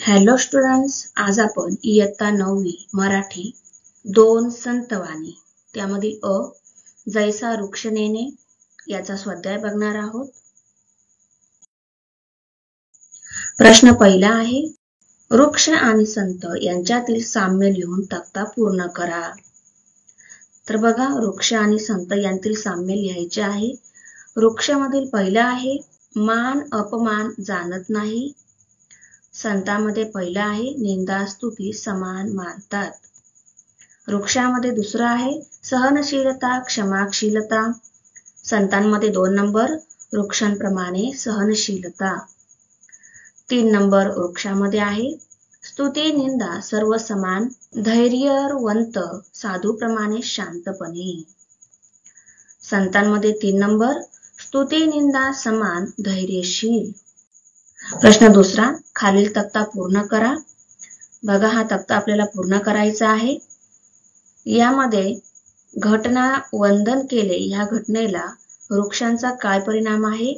Hello students, आज आपण इयत्ता 9वी मराठी 2 संतवाणी त्यामधील जैसा वृक्ष नेणे याचा स्वाध्याय बघणार आहोत. प्रश्न पहिला आहे, वृक्ष आणि संत यांच्यातील साम्य लिहून तक्ता पूर्ण करा. तर बघा, वृक्ष आणि संत यांतील साम्य लिहायचे आहे. वृक्षामधील पहिला आहे, मान अपमान जाणत नाही. संतांमध्ये पहिला आहे, निंदा स्तुती समान मानतात. वृक्षामध्ये दुसरा आहे, सहनशीलता क्षमाशीलता. संतांमध्ये 2 नंबर, वृक्षांप्रमाणे सहनशीलता. 3 नंबर वृक्षामध्ये आहे, स्तुती निंदा सर्व समान, धैर्यवंत साधूप्रमाणे शांतपणे. संतांमध्ये 3 नंबर, स्तुती निंदा समान, धैर्यशील. प्रश्न दुसरा, खालील तक्ता पूर्ण करा. बघा, हा तक्ता आपल्याला पूर्ण करायचा आहे. यामध्ये घटना वंदन केले ह्या घटनेला वृक्षांचा काय परिणाम आहे,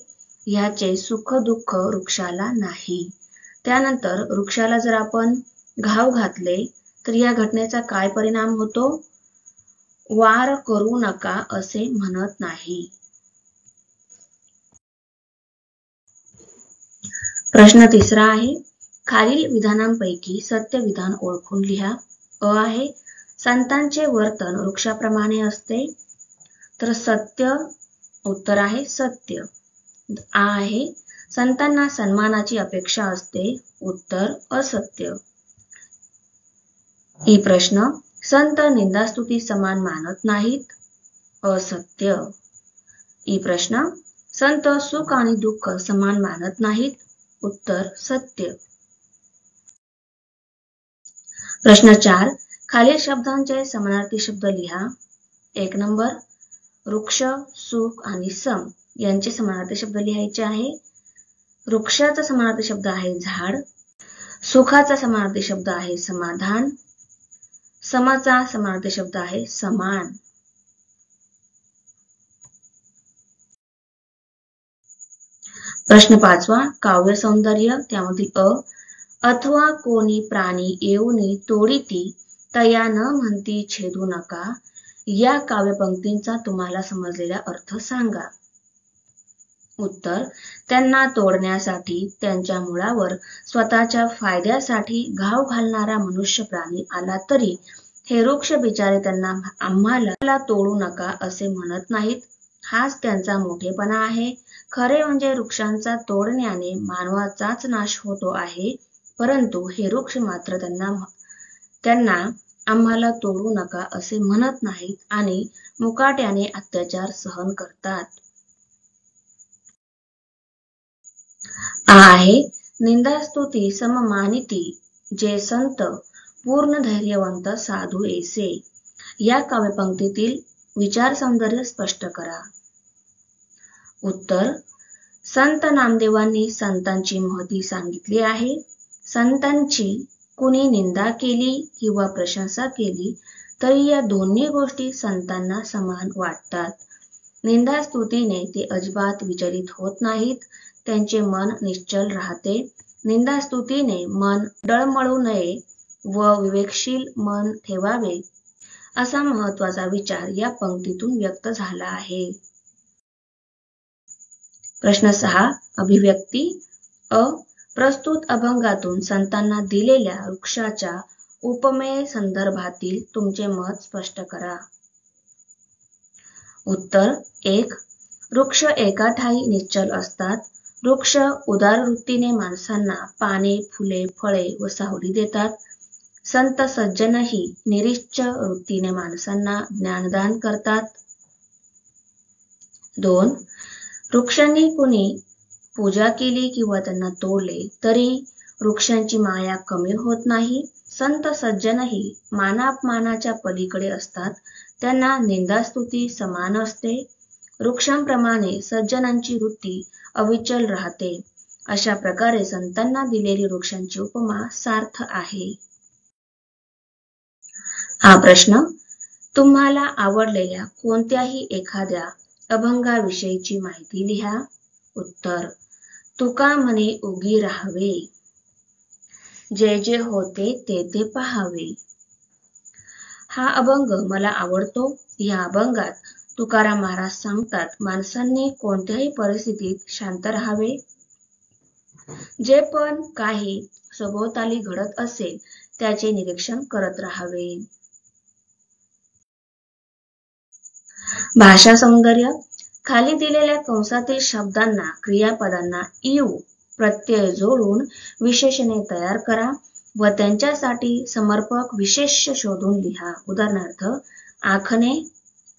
ह्याचे सुख दुःख वृक्षाला नाही. त्यानंतर वृक्षाला जर आपण घाव घातले तर या घटनेचा काय परिणाम होतो, वार करू नका असे म्हणत नाही. प्रश्न तिसरा आहे, खालील विधानांपैकी सत्य विधान ओळखून लिहा. आहे, संतांचे वर्तन वृक्षाप्रमाणे असते. तर सत्य उत्तर आहे सत्य. आहे, संतांना सन्मानाची अपेक्षा असते. उत्तर असत्य. प्रश्न, संत निंदास्तुती समान मानत नाहीत. असत्य. प्रश्न, संत सुख आणि दुःख समान मानत नाहीत. उत्तर सत्य. प्रश्न 4, खालील शब्दांचे समानार्थी शब्द लिहा. 1 नंबर, वृक्ष सुख आणि सम यांचे समानार्थी शब्द लिहायचे आहे. वृक्षाचा समानार्थी शब्द आहे झाड, सुखाचा समानार्थी शब्द आहे समाधान, समचा समानार्थी शब्द आहे समान. प्रश्न 5वा, काव्य सौंदर्य त्यामधील अथवा कोणी प्राणी येऊनी तोडीती तया न म्हणती छेदू नका, या काव्यपंक्तींचा तुम्हाला समजलेला अर्थ सांगा. उत्तर, त्यांना तोडण्यासाठी त्यांच्या मुळावर स्वतःच्या फायद्यासाठी घाव घालणारा मनुष्य प्राणी आला तरी हे वृक्ष बिचारे त्यांना आम्हाला तोडू नका असे म्हणत नाहीत. हाच त्यांचा मोठेपणा आहे. खरे म्हणजे वृक्षांचा तोडण्याने मानवाचाच नाश होतो आहे, परंतु हे वृक्ष मात्र त्यांना आम्हाला तोडू नका असे म्हणत नाहीत आणि मुकाट्याने अत्याचार सहन करतात. आहे, निंदास्तुती सममानिती जे संत पूर्ण धैर्यवंत साधू ऐसे, या काव्यपंक्तीतील विचार सौंदर्य स्पष्ट करा. उत्तर, संत नामदेवांनी संतांची महती सांगितली आहे. संतांची कुणी निंदा केली किंवा प्रशंसा केली तरी या दोन्ही गोष्टी संतांना समान वाटतात. निंदास्तुतीने ते अजिबात विचलित होत नाहीत, त्यांचे मन निश्चल राहते. निंदास्तुतीने मन डळमळू नये व विवेकशील मन ठेवावे असा महत्वाचा विचार या पंक्तीतून व्यक्त झाला आहे. प्रश्न 6, अभिव्यक्ती. प्रस्तुत अभंगातून संतांना दिलेल्या वृक्षाच्या उपमेय संदर्भातील तुमचे मत स्पष्ट करा. उत्तर 1, वृक्ष एका ठाई निश्चल असतात. वृक्ष उदार वृत्तीने माणसांना पाने फुले फळे व सावली देतात. संत सज्जनही निरीच्छ वृत्तीने माणसांना ज्ञानदान करतात. 2, वृक्षांनी कुणी पूजा केली किंवा त्यांना तोडले तरी वृक्षांची माया कमी होत नाही. संत सज्जनही मानापमानाच्या पलीकडे असतात, त्यांना निंदास्तुती समान असते. वृक्षांप्रमाणे सज्जनांची वृत्ती अविचल राहते. अशा प्रकारे संतांना दिलेली वृक्षांची उपमा सार्थ आहे. हा प्रश्न, तुम्हाला आवडलेल्या कोणत्याही एखाद्या अभंगाविषयीची माहिती लिहा. उत्तर, तुका म्हणे उगी राहावे. जे जे होते ते ते पाहावे. हा अभंग मला आवडतो. या अभंगात तुकाराम महाराज सांगतात, माणसांनी कोणत्याही परिस्थितीत शांत राहावे. जे पण काही सभोवताली घडत असेल त्याचे निरीक्षण करत राहावे. भाषा सौंदर्य. खाली दिलेल्या कंसातील शब्दांना, क्रियापदांना इव प्रत्यय जोडून विशेषणे तयार करा व त्यांच्यासाठी समर्पक विशेष्य शोधून लिहा. उदाहरणार्थ, आखणे,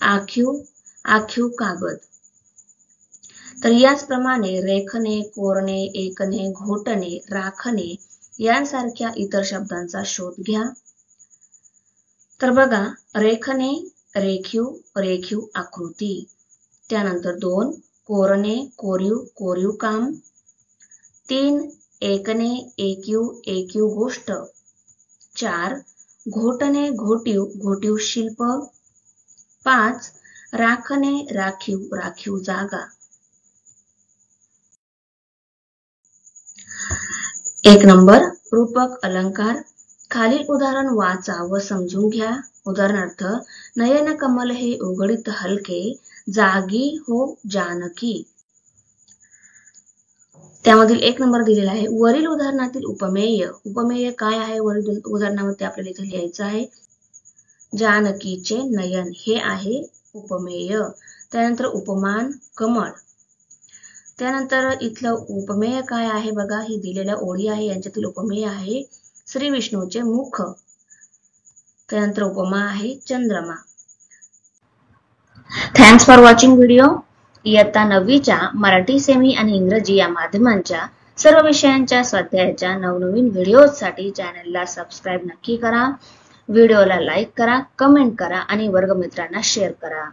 आखीव, आखीव कागद. तर याचप्रमाणे रेखणे, कोरणे, एकणे, घोटणे, राखणे यांसारख्या इतर शब्दांचा शोध घ्या. तर बघा, रेखणे, रेखीव, रेखीव आकृती. त्यानंतर 2 कोरणे, कोरीव, कोरीव काम. 3 एकणे, एकीव, एकीव गोष्ट. 4 घोटणे, घोटीव, घोटीव शिल्प. 5 राखणे, राखीव, राखीव जागा. 1 नंबर रूपक अलंकार. खालील उदाहरण वाचा व समजून घ्या. उदाहरणार्थ, नयन कमल हे उघडित हलके, जागी हो जानकी. त्यामधील 1 नंबर दिलेला आहे. वरील उदाहरणातील उपमेय. उपमेय काय आहे वरील उदाहरणामध्ये आपल्याला इथे लिहायचं आहे. जानकीचे नयन हे आहे उपमेय. त्यानंतर उपमान कमळ. त्यानंतर इथलं उपमेय काय आहे बघा, ही दिलेल्या ओळी आहे यांच्यातील उपमेय आहे श्री विष्णूचे मुख. त्यानंतर उपमा आहे चंद्रमा. Thanks for watching video. इयत्ता 9वीच्या मराठी, सेमी आणि इंग्रजी या माध्यमांच्या सर्व विषयांच्या स्वाध्यायाच्या नवनवीन व्हिडिओसाठी चॅनलला सबस्क्राईब नक्की करा. व्हिडिओला लाईक करा, कमेंट करा आणि वर्गमित्रांना शेअर करा.